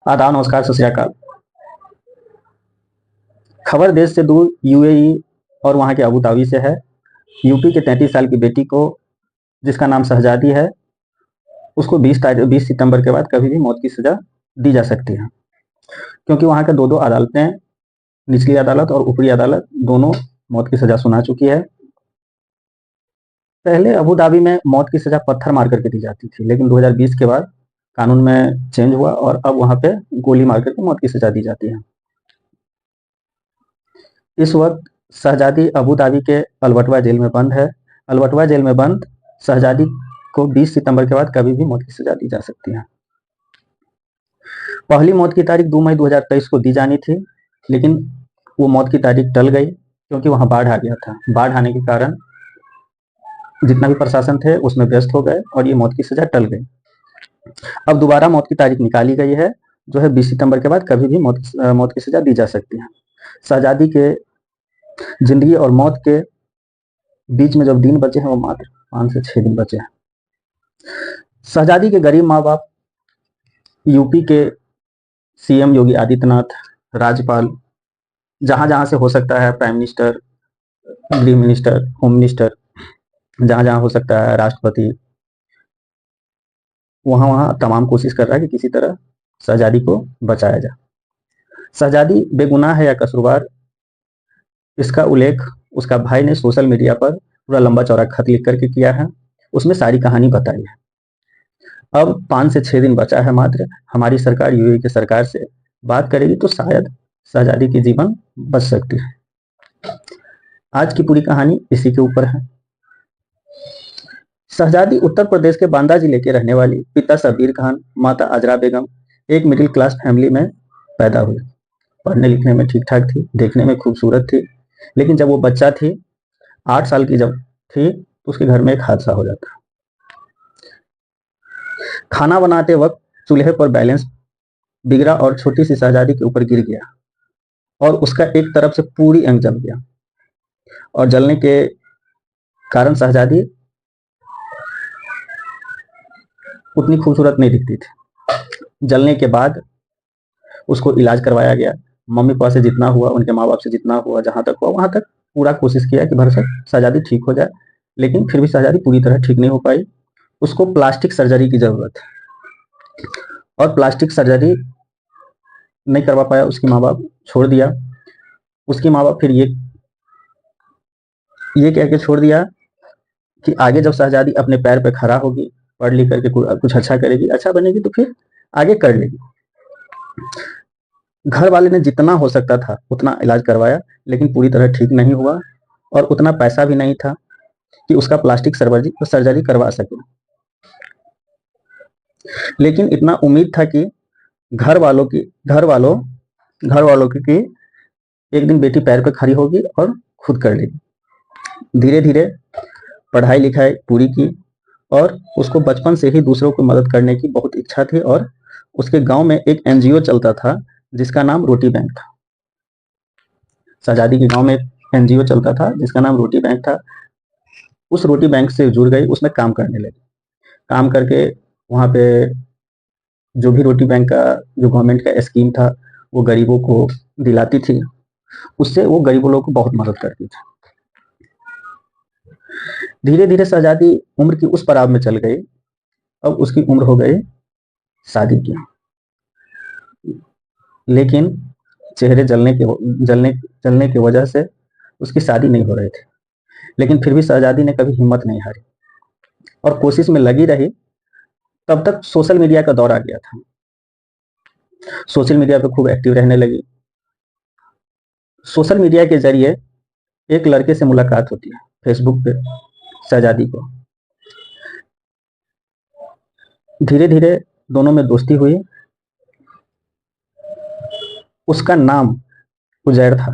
आदाब, नमस्कार, सत श्री अकाल। खबर देश से दूर यूएई और वहां के अबू धाबी से है। यूपी के 33 साल की बेटी को, जिसका नाम शहजादी है, उसको 20 सितंबर के बाद कभी भी मौत की सजा दी जा सकती है, क्योंकि वहां के दो अदालतें, निचली अदालत और ऊपरी अदालत, दोनों मौत की सजा सुना चुकी है। पहले अबू धाबी में मौत की सजा पत्थर मार करके दी जाती थी, लेकिन 2020 के बाद कानून में चेंज हुआ और अब वहां पे गोली मार करके मौत की सजा दी जाती है। इस वक्त शहजादी अबू धाबी के अलबटवा जेल में बंद है। अलबटवा जेल में बंद शहजादी को 20 सितंबर के बाद कभी भी मौत की सजा दी जा सकती है। पहली मौत की तारीख 2 मई 2023 को दी जानी थी, लेकिन वो मौत की तारीख टल गई, क्योंकि वहां बाढ़ आ गया था। बाढ़ आने के कारण जितना भी प्रशासन थे उसमें व्यस्त हो गए और ये मौत की सजा टल गई। अब दोबारा मौत की तारीख निकाली गई है, जो है 20 सितंबर के बाद कभी भी मौत की सजा दी जा सकती है। शहजादी के जिंदगी और मौत के बीच में जब दिन बचे हैं वो मात्र 5 से 6 दिन बचे हैं। शहजादी के गरीब माँ बाप यूपी के सीएम योगी आदित्यनाथ, राज्यपाल, जहां जहां से हो सकता है प्राइम मिनिस्टर, गृह मिनिस्टर, होम मिनिस्टर, जहां जहां हो सकता है राष्ट्रपति, वहां वहां तमाम कोशिश कर रहा है कि किसी तरह शहजादी को बचाया जाए। शहजादी बेगुनाह है या कसूरवार, इसका उल्लेख उसका भाई ने सोशल मीडिया पर पूरा लंबा चौड़ा खत लिख करके किया है। उसमें सारी कहानी बताई है। अब 5 से 6 दिन बचा है मात्र। हमारी सरकार यूएई की सरकार से बात करेगी तो शायद शहजादी की जीवन बच सकती है। आज की पूरी कहानी इसी के ऊपर है। शहजादी उत्तर प्रदेश के बांदा जिले के रहने वाली, पिता शब्बीर खान, माता अजरा बेगम, एक मिडिल क्लास फैमिली में पैदा हुई। पढ़ने लिखने में ठीक ठाक थी, देखने में खूबसूरत थी, लेकिन जब वो बच्चा थी, 8 साल की जब थी, तो उसके घर में एक हादसा हो जाता। खाना बनाते वक्त चूल्हे पर बैलेंस बिगड़ा और छोटी सी शहजादी के ऊपर गिर गया और उसका एक तरफ से पूरी अंग जल गया और जलने के कारण शहजादी उतनी खूबसूरत नहीं दिखती थी। जलने के बाद उसको इलाज करवाया गया। मम्मी पापा से जितना हुआ, उनके माँ बाप से जितना हुआ, जहां तक हुआ वहां तक पूरा कोशिश किया कि भरसक शहजादी ठीक हो जाए, लेकिन फिर भी शहजादी पूरी तरह ठीक नहीं हो पाई। उसको प्लास्टिक सर्जरी की जरूरत है और प्लास्टिक सर्जरी नहीं करवा पाया। उसकी माँ बाप छोड़ दिया। उसकी माँ बाप फिर ये कह के छोड़ दिया कि आगे जब शहजादी अपने पैर पे खड़ा होगी, पढ़ लिख करके कुछ अच्छा करेगी, अच्छा बनेगी, तो फिर आगे कर लेगी। घर वाले ने जितना हो सकता था उतना इलाज करवाया, लेकिन पूरी तरह ठीक नहीं हुआ और उतना पैसा भी नहीं था कि उसका प्लास्टिक सर्जरी करवा सके। लेकिन इतना उम्मीद था कि घर वालों की घर वालों घर वालों की कि एक दिन बेटी पैर पे खड़ी होगी और खुद कर लेगी। धीरे धीरे पढ़ाई लिखाई पूरी की और उसको बचपन से ही दूसरों को मदद करने की बहुत इच्छा थी और उसके गांव में एक एनजीओ चलता था जिसका नाम रोटी बैंक था। शहजादी के गांव में एक एनजीओ चलता था जिसका नाम रोटी बैंक था। उस रोटी बैंक से जुड़ गई, उसमें काम करने लगी। काम करके वहां पे जो भी रोटी बैंक का जो गवर्नमेंट का स्कीम था वो गरीबों को दिलाती थी। उससे वो गरीबों लोगों को बहुत मदद करती थी। धीरे धीरे शहजादी उम्र की उस पड़ाव में चल गई। अब उसकी उम्र हो गई शादी की, लेकिन चेहरे जलने की वजह से उसकी शादी नहीं हो रही थी। लेकिन फिर भी शहजादी ने कभी हिम्मत नहीं हारी और कोशिश में लगी रही। तब तक सोशल मीडिया का दौर आ गया था। सोशल मीडिया पे खूब एक्टिव रहने लगी। सोशल मीडिया के जरिए एक लड़के से मुलाकात होती है फेसबुक पे शहजादी को। धीरे धीरे दोनों में दोस्ती हुई। उसका नाम उजैर था।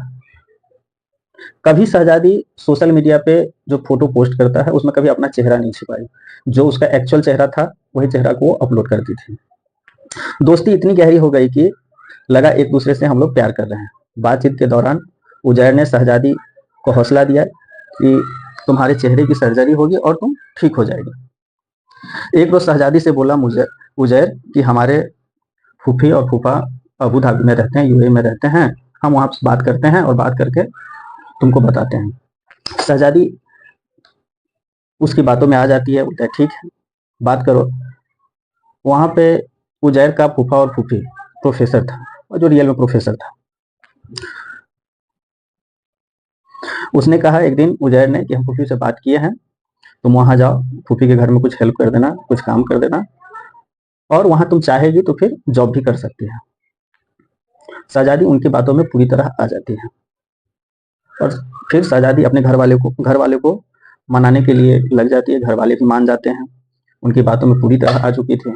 कभी शहजादी सोशल मीडिया पे जो फोटो पोस्ट करता है उसमें कभी अपना चेहरा नहीं छिपाई। जो उसका एक्चुअल चेहरा था वही चेहरा को वो अपलोड करती थी। दोस्ती इतनी गहरी हो गई कि लगा एक दूसरे से हम लोग प्यार कर रहे हैं। बातचीत के दौरान उजैर ने शहजादी को हौसला दिया कि तुम्हारे चेहरे की सर्जरी होगी और तुम ठीक हो जाएगी। एक रोज शहजादी से बोला मुझे उजैर कि हमारे फूफी और फूफा अबू धाबी में रहते हैं, यूएई में रहते हैं, हम वहाँ से बात करते हैं और बात करके तुमको बताते हैं। शहजादी उसकी बातों में आ जाती है, बोलता है ठीक है बात करो। वहाँ पे उजैर का फूफा और फूफी प्रोफेसर था, और जो रियल में प्रोफेसर था, उसने कहा एक दिन उजैर ने कि हम फूफी से बात किए हैं, तुम वहाँ जाओ, फूफी के घर में कुछ हेल्प कर देना, कुछ काम कर देना, और वहाँ तुम चाहेगी तो फिर जॉब भी कर सकती है। शहजादी उनकी बातों में पूरी तरह आ जाती है, और फिर शहजादी अपने घर वाले को मनाने के लिए लग जाती है। घर वाले भी मान जाते हैं, उनकी बातों में पूरी तरह आ चुकी थी।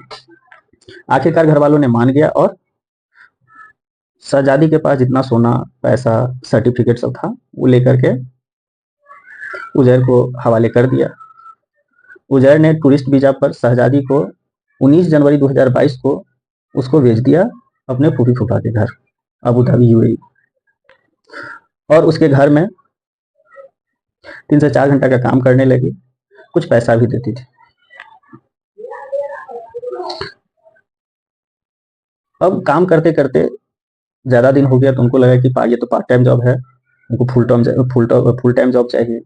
आखिरकार घर वालों ने मान गया, और शहजादी के पास जितना सोना पैसा सर्टिफिकेट सब था वो लेकर के उजैर को हवाले कर दिया। उजैर ने टूरिस्ट वीजा पर शहजादी को 19 जनवरी 2022 को उसको भेज दिया अपने फूफी फूफा के घर अबू धाबी यूएई। और उसके घर में 3 से 4 घंटा का काम करने लगी, कुछ पैसा भी देती थी। अब काम करते करते ज्यादा दिन हो गया, तो उनको लगा कि ये तो पार्ट टाइम जॉब है, उनको फुल टाइम जॉब चाहिए।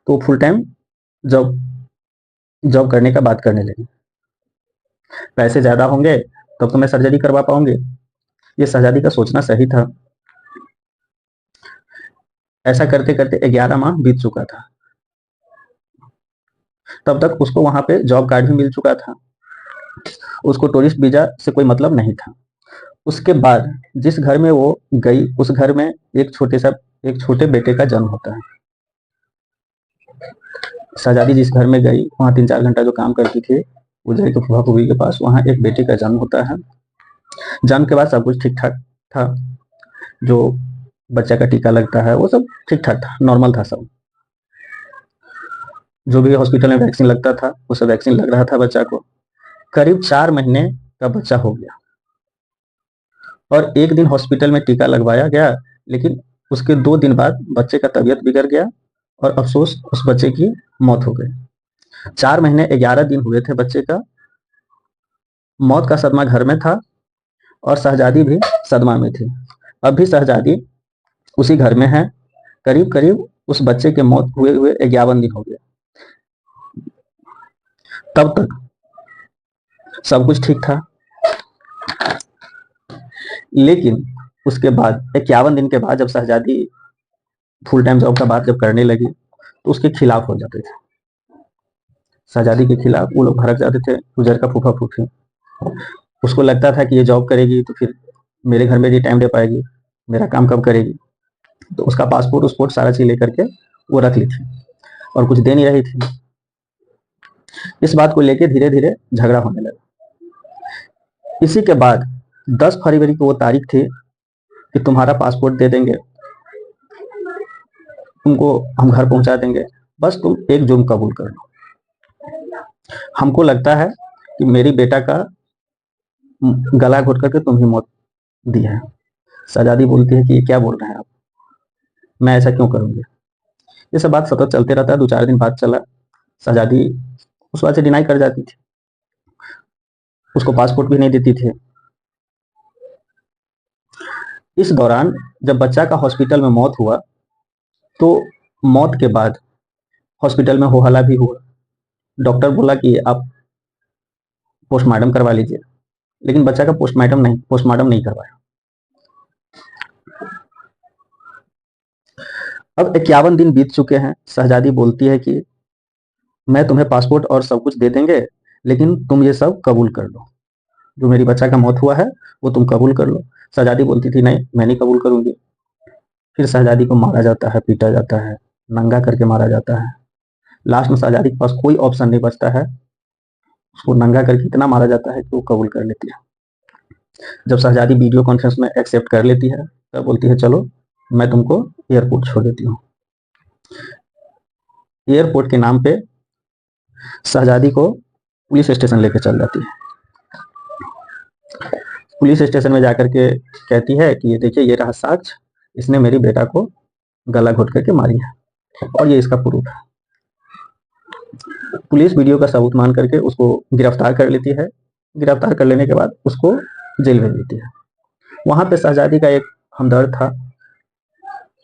तो फुल टाइम जॉब जॉब करने का बात करने लगी। पैसे ज्यादा होंगे तब तो मैं सर्जरी करवा पाऊंगी। ये शहजादी का सोचना सही था। ऐसा करते करते 11 माह बीत चुका था। तब तक उसको वहां पे जॉब कार्ड भी मिल चुका था, उसको टूरिस्ट वीजा से कोई मतलब नहीं था। उसके बाद जिस घर में वो गई, उस घर में एक छोटे बेटे का जन्म होता है। शहजादी जिस घर में गई, वहां 3-4 घंटा जो काम करती थी उजैर के फूफा फूफी के पास, वहां एक बेटे का जन्म होता है। जन्म के बाद सब कुछ ठीक ठाक था, जो बच्चा का टीका लगता है वो सब ठीक ठाक था, नॉर्मल था सब। जो भी हॉस्पिटल में वैक्सीन लगता था वो सब वैक्सीन लग रहा था बच्चा को। करीब 4 महीने का बच्चा हो गया, और एक दिन हॉस्पिटल में टीका लगवाया गया, लेकिन उसके 2 दिन बाद बच्चे का तबीयत बिगड़ गया, और अफसोस उस बच्चे की मौत हो गई। 4 महीने 11 दिन हुए थे बच्चे का। मौत का सदमा घर में था, और शहजादी भी सदमा में थी। अब भी शहजादी उसी घर में है। करीब करीब उस बच्चे के मौत हुए हुए 51 दिन हो गए। तब तक सब कुछ ठीक था, लेकिन उसके बाद 51 दिन के बाद जब शहजादी फुल टाइम जॉब का बात जब करने लगी, तो उसके खिलाफ हो जाते थे। शहजादी के खिलाफ वो लोग भड़क जाते थे, उजैर का फूफा फूफी। उसको लगता था कि ये जॉब करेगी तो फिर मेरे घर में भी टाइम दे पाएगी, मेरा काम कब करेगी। तो उसका पासपोर्ट उसपोर्ट सारा चीज लेकर के वो रख ली थी, और कुछ दे नहीं रही थी। इस बात को लेकर धीरे धीरे झगड़ा होने लगा। इसी के बाद 10 फरवरी को वो तारीख थी कि तुम्हारा पासपोर्ट दे देंगे, तुमको हम घर पहुंचा देंगे, बस तुम एक जुर्म कबूल कर लो। हमको लगता है कि मेरी बेटा का गला घोट करके तुम ही मौत दी है। शहजादी बोलती है कि ये क्या बोल रहे हैं आप, मैं ऐसा क्यों करूंगी। ये सब बात सतत चलते रहता है। 2-4 दिन बाद चला, शहजादी उस बात से डिनाई कर जाती थी, उसको पासपोर्ट भी नहीं देती थी। इस दौरान जब बच्चा का हॉस्पिटल में मौत हुआ, तो मौत के बाद हॉस्पिटल में हो हल्ला भी हुआ। डॉक्टर बोला कि आप पोस्टमार्टम करवा लीजिए, लेकिन बच्चा का पोस्टमार्टम नहीं करवाया। अब 51 दिन बीत चुके हैं। शहजादी बोलती है कि मैं तुम्हें पासपोर्ट और सब कुछ दे देंगे, लेकिन तुम ये सब कबूल कर लो, जो मेरी बच्चा का मौत हुआ है वो तुम कबूल कर लो। शहजादी बोलती थी नहीं, मैं नहीं कबूल करूंगी। फिर शहजादी को मारा जाता है, पीटा जाता है, नंगा करके मारा जाता है। लास्ट में शहजादी के पास कोई ऑप्शन नहीं बचता है, उसको नंगा करके इतना मारा जाता है कि वो कबूल कर लेती है। जब शहजादी वीडियो कॉन्फ्रेंस में एक्सेप्ट कर लेती है, तब बोलती है चलो मैं तुमको एयरपोर्ट छोड़ देती हूँ। एयरपोर्ट के नाम पे शहजादी को पुलिस स्टेशन लेके चल जाती है। पुलिस स्टेशन में जाकर के कहती है कि ये देखिए, ये रहा साक्ष्य, इसने मेरी बेटा को गला घोट करके मारी है, और ये इसका प्रूफ है। पुलिस वीडियो का सबूत मान करके उसको गिरफ्तार कर लेती है। गिरफ्तार कर लेने के बाद उसको जेल भेज देती है। वहां पे शहजादी का एक हमदर्द था,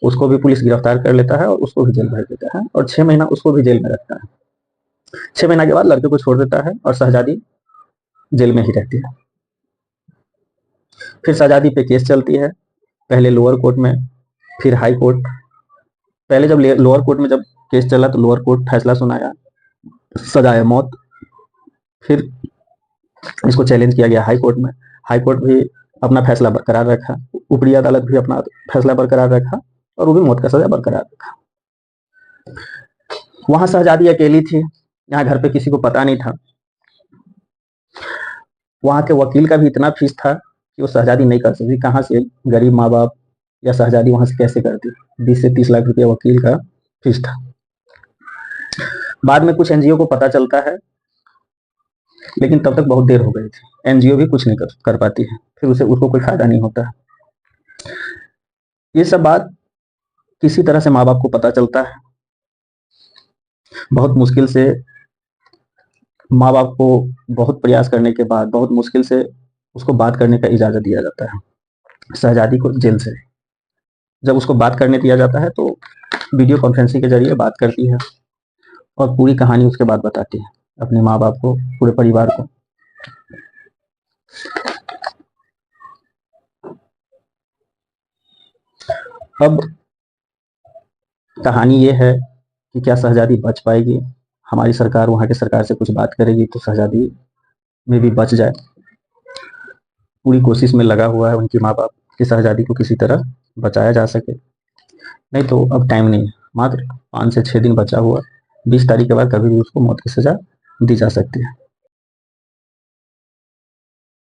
उसको भी पुलिस गिरफ्तार कर लेता है और उसको भी जेल भेज देता है और 6 महीना उसको भी जेल में रखता है। 6 महीना के बाद लड़के को छोड़ देता है और शहजादी जेल में ही रहती है। फिर शहजादी पे केस चलती है, पहले लोअर कोर्ट में, फिर हाई कोर्ट। पहले जब लोअर कोर्ट में जब केस चला तो लोअर कोर्ट फैसला सुनाया, सजाए मौत। फिर इसको चैलेंज किया गया हाई कोर्ट में, हाई कोर्ट भी अपना फैसला बरकरार रखा, ऊपरी अदालत भी अपना फैसला बरकरार रखा और वो भी मौत का सजा बरकरार रखा। वहां शहजादी अकेली थी, यहाँ घर पे किसी को पता नहीं था। वहां के वकील का भी इतना फीस था कि वो शहजादी नहीं कर सकती, कहाँ से गरीब माँ बाप या शहजादी वहां से कैसे करती। 20 से 30 लाख रुपया वकील का फीस था। बाद में कुछ एनजीओ को पता चलता है, लेकिन तब तक बहुत देर हो गई थी, एनजीओ भी कुछ नहीं कर पाती है, फिर उसको कोई फायदा नहीं होता। ये सब बात किसी तरह से माँ बाप को पता चलता है। बहुत मुश्किल से माँ बाप को बहुत प्रयास करने के बाद बहुत मुश्किल से उसको बात करने का इजाजत दिया जाता है शहजादी को जेल से। जब उसको बात करने दिया जाता है तो वीडियो कॉन्फ्रेंसिंग के जरिए बात करती है और पूरी कहानी उसके बाद बताती है अपने माँ बाप को, पूरे परिवार को। अब कहानी ये है कि क्या शहजादी बच पाएगी, हमारी सरकार वहाँ की सरकार से कुछ बात करेगी तो शहजादी में भी बच जाए। पूरी कोशिश में लगा हुआ है उनकी माँ बाप कि शहजादी को किसी तरह बचाया जा सके। नहीं तो अब टाइम नहीं है, मात्र 5 से 6 दिन बचा हुआ, 20 तारीख के बाद कभी भी उसको मौत की सजा दी जा सकती है।